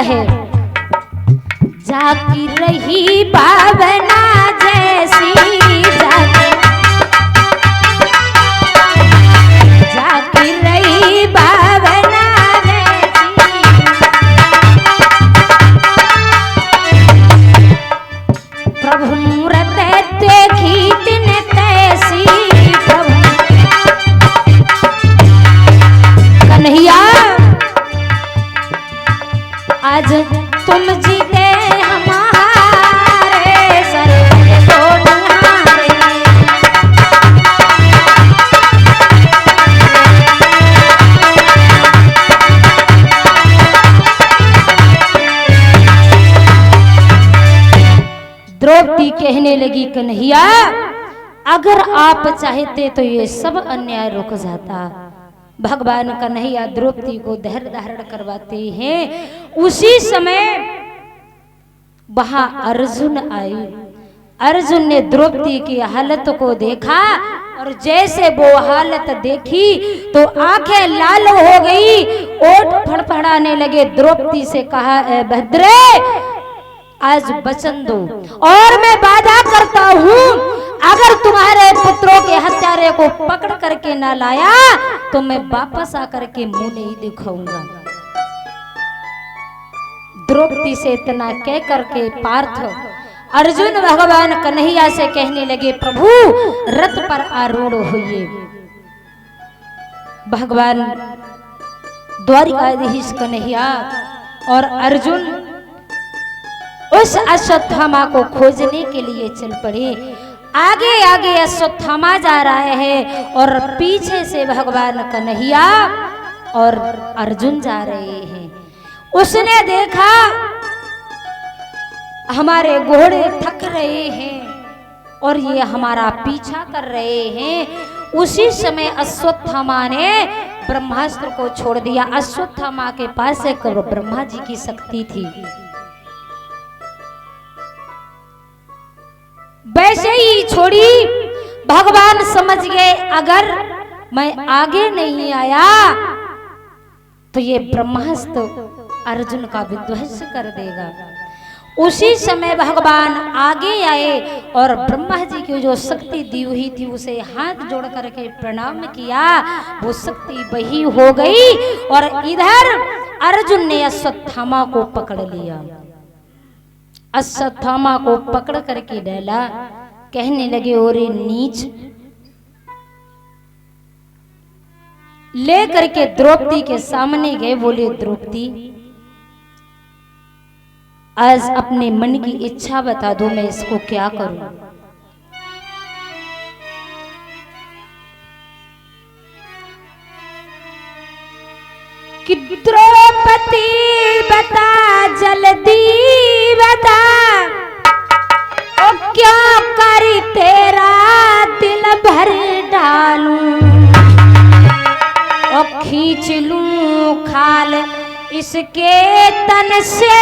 है, जाकी रही भावना जैसी, जाकी रही भावना जैसी, प्रभु मूरत देखी तिन तैसी, प्रभु कन्हैया आज तुम जीते हमारे सर तो निहारे, द्रौपदी कहने लगी कन्हैया अगर आप चाहते तो ये सब अन्याय रुक जाता। भगवान कन्हैया द्रौपदी को धैर्य धारण करवाते हैं। उसी समय वहां अर्जुन आई। अर्जुन ने द्रौपदी की हालत को देखा और जैसे वो हालत देखी तो आंखें लाल हो गई, ओठ फड़फड़ाने लगे। द्रौपदी से कहा भद्रे आज वचन दो और मैं वादा करता हूं अगर तुम्हारे पुत्रों के हत्यारे को पकड़ करके ना लाया तो मैं वापस आकर के मुंह नहीं दिखाऊंगा। द्रौपदी से इतना कह करके पार्थ अर्जुन भगवान कन्हैया से कहने लगे प्रभु रथ पर आरूढ़ होइए। भगवान द्वारिकाधीश कन्हैया और अर्जुन उस अश्वत्थामा को खोजने के लिए चल पड़े। आगे आगे अश्वत्थामा जा रहे हैं और पीछे से भगवान कन्हैया और अर्जुन जा रहे हैं। उसने देखा हमारे घोड़े थक रहे हैं और ये हमारा पीछा कर रहे हैं। उसी समय अश्वत्थामा ने ब्रह्मास्त्र को छोड़ दिया। अश्वत्थामा के पास एक ब्रह्मा जी की शक्ति थी। वैसे ही छोड़ी। भगवान समझ गए अगर मैं आगे नहीं आया तो ये ब्रह्मास्त्र अर्जुन का विध्वंस कर देगा। उसी समय भगवान आगे आए और ब्रह्मा जी की जो शक्ति दी हुई थी उसे हाथ जोड़ करके प्रणाम किया। वो शक्ति वही हो गई और इधर अर्जुन ने अश्वत्थामा को पकड़ लिया। अश्वत्थामा को पकड़ करके डाला। कहने लगे ओरे नीच, ले करके द्रौपदी के सामने गए। बोले द्रौपदी आज अपने मन की इच्छा बता दो, मैं इसको क्या करूं। कि द्रौपदी बता जल्दी बता, ओ क्या करी तेरा दिल भर डालूं, ओ खींच लूं खाल इसके तन से,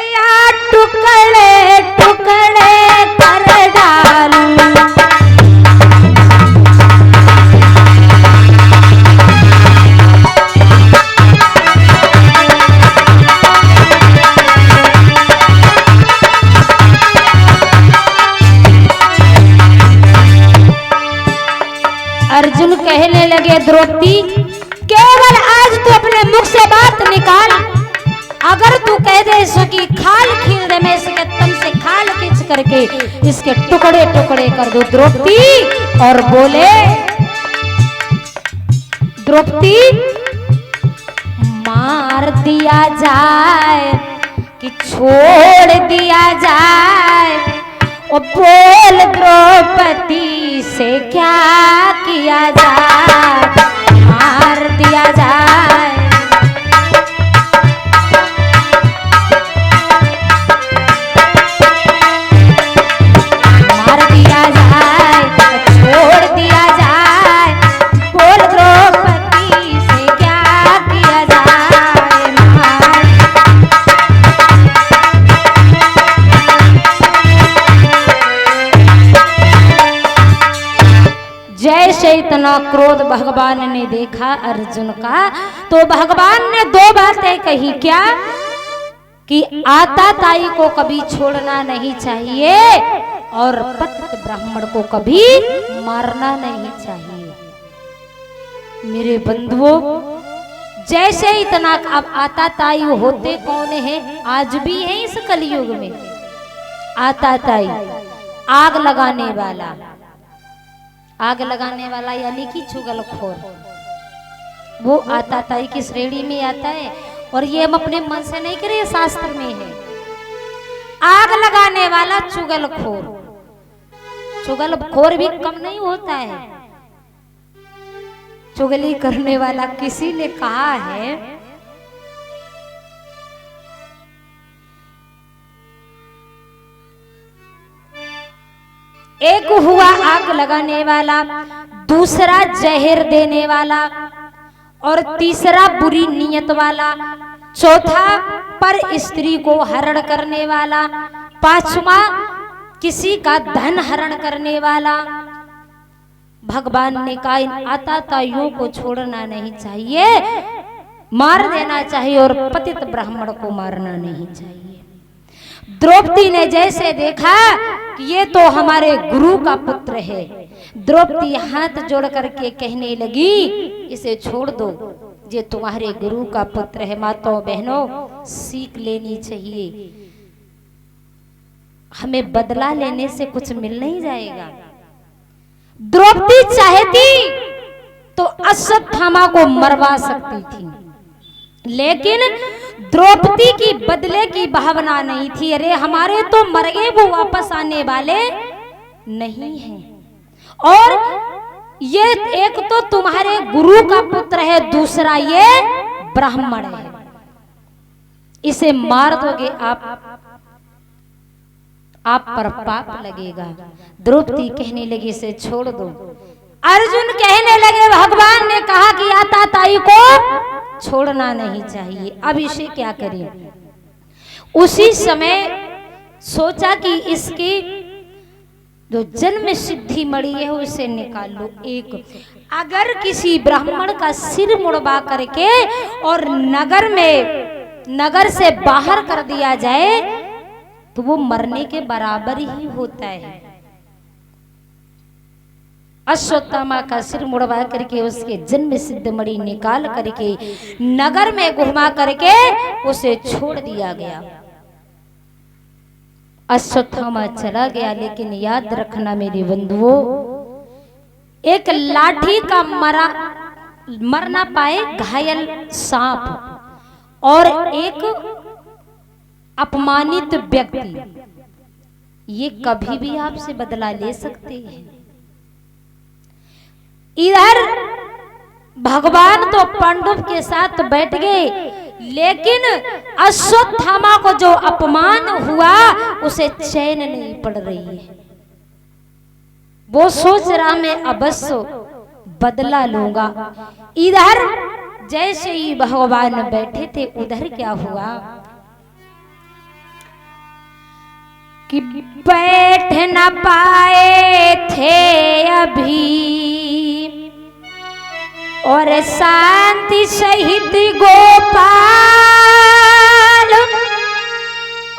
या टुकड़े टुकड़े कर डालूं। अर्जुन कहने लगे द्रौपदी केवल आज तू अपने मुख से बात निकाल। अगर तू कह दे सो कि खाल खींच दे, मैं इसके तन से खाल खींच करके इसके टुकड़े टुकड़े कर दो। द्रौपदी और बोले द्रौपदी मार दिया जाए कि छोड़ दिया जाए, ओ बोल द्रौपदी से क्या किया जाए, मार दिया जाए। मार दिया जाए, छोड़ दिया जाए, बोल द्रौपदी से क्या किया जाए, मार। जैसे इतना इतना क्रोध भगवान ने देखा अर्जुन का, तो भगवान ने दो बातें कही। क्या? कि आताताई को कभी छोड़ना नहीं चाहिए और पतित ब्राह्मण को कभी मारना नहीं चाहिए। मेरे बंधुओं, जैसे इतना अब आताताई होते कौन है? आज भी है इस कलयुग में आताताई, आग लगाने वाला। आग लगाने वाला यानी कि चुगलखोर, वो आताताई की श्रेणी में आता है। और ये हम अपने मन से नहीं करे, शास्त्र में है। आग लगाने वाला चुगलखोर, चुगलखोर भी कम नहीं होता है। चुगली करने वाला, किसी ने कहा है एक हुआ आग लगाने वाला, दूसरा जहर देने वाला, और तीसरा बुरी नीयत वाला, चौथा पर स्त्री को हरण करने वाला, पांचवा किसी का धन हरण करने वाला। भगवान ने कहा इन आताताइयों को छोड़ना नहीं चाहिए, मार देना चाहिए, और पतित ब्राह्मण को मारना नहीं चाहिए। द्रौपदी ने जैसे देखा कि ये तो हमारे गुरु का पुत्र है, द्रौपदी हाथ जोड़ करके कहने लगी इसे छोड़ दो, ये तुम्हारे गुरु का पुत्र है। माताओं बहनों, सीख लेनी चाहिए, हमें बदला लेने से कुछ मिल नहीं जाएगा। द्रौपदी चाहती तो अश्वत्थामा को मरवा सकती थी, लेकिन द्रौपदी की बदले की भावना नहीं थी। अरे हमारे तो मर गए, वो वापस आने वाले नहीं हैं। और ये एक तो तुम्हारे गुरु का पुत्र है, दूसरा ये ब्राह्मण है, इसे मार दोगे आप पर पाप लगेगा। द्रौपदी कहने लगी इसे छोड़ दो। अर्जुन कहने लगे भगवान ने कहा कि आताताई को छोड़ना नहीं चाहिए, अब इसे क्या करें? उसी समय सोचा कि इसकी जो जन्म सिद्धि मणि है उसे निकाल लो। एक अगर किसी ब्राह्मण का सिर मुड़वा करके और नगर से बाहर कर दिया जाए तो वो मरने के बराबर ही होता है। अश्वत्थामा का सिर मुड़वा करके उसके जन्म सिद्ध मणि निकाल करके नगर में घुमा करके उसे छोड़ दिया गया। अश्वत्थामा चला गया, लेकिन याद रखना मेरे बंधुओं, एक लाठी का मर ना पाए घायल सांप और एक अपमानित व्यक्ति, ये कभी भी आपसे बदला ले सकते हैं। इधर भगवान तो पांडव के साथ बैठ गए, लेकिन अश्वत्थामा को जो अपमान हुआ उसे चैन नहीं पड़ रही है। वो सोच रहा मैं अवश्य बदला लूंगा। इधर जैसे ही भगवान बैठे थे, उधर क्या हुआ कि बैठ न पाए थे अभी और शांति सहित गोपाल,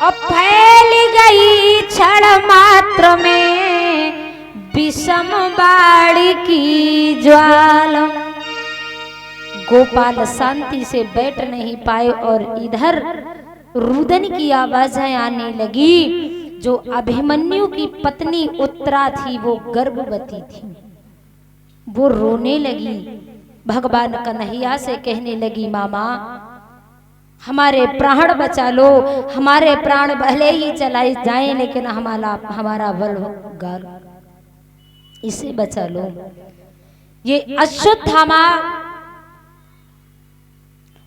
और फैल गई क्षण मात्र में विषम बाड़ी की ज्वाला। गोपाल शांति से बैठ नहीं पाए और इधर रुदन की आवाजें आने लगी। जो अभिमन्यु की पत्नी उत्तरा थी वो गर्भवती थी, वो रोने लगी। भगवान कन्हैया से कहने लगी मामा हमारे प्राण बचा लो, हमारे प्राण भले ही चलाए जाएं लेकिन हमारा बल गाल, इसे बचा लो। ये अश्वत्थामा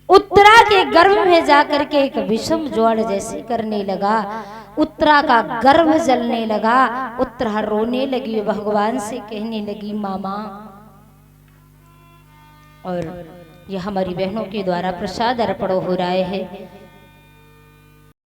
उत्तरा के गर्भ में जाकर के एक विषम ज्वार जैसे करने लगा। उत्तरा का गर्भ जलने लगा, उत्तरा रोने लगी, भगवान से कहने लगी मामा। और यह हमारी बहनों के द्वारा प्रसाद अर्पण हो रहा है।